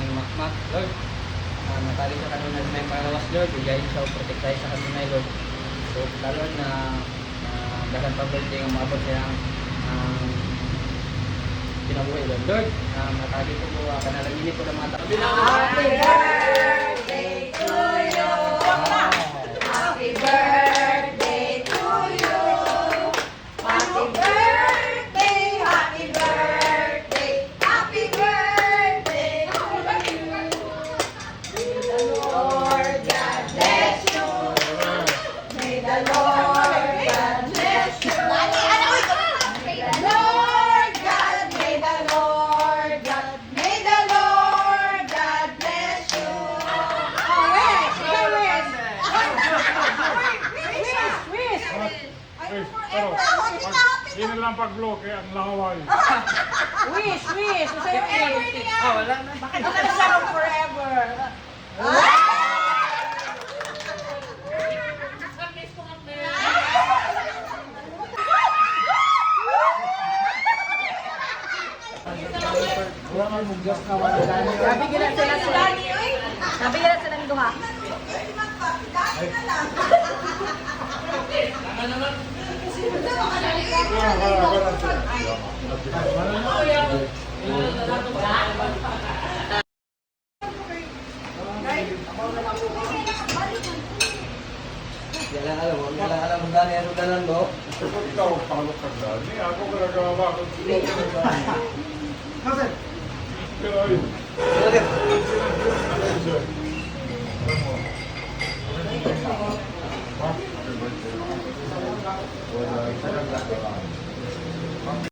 aming makmak, Lord. Matali sa kanunay na may pangalawas, Lord. Bigayin siya o protektahin sa kanunay, Lord. So, Lord, na dagan pa birthday ang maabot siya ang kinabuhi, Lord. Matali po po, kanalagini po ng mga tao. Happy birthday to you. Happy birthday to you. Happy birthday, happy birthday, happy birthday to you. May the Lord God bless you. May the Lord God bless you. May the Lord God, may the Lord God, may the Lord God bless you. Oh, wish, wish, Hindi na lang pag-bloke ang laway. wish, wish. Wala na. Bakit wala na siya forever? Nabigyan sila sila. Nabigyan sila ng duha. Wala alam kung gano'n yung dalan mo. Ikaw, palok ka dyan. Ako ginagawa ko. Pero ayun. Wala.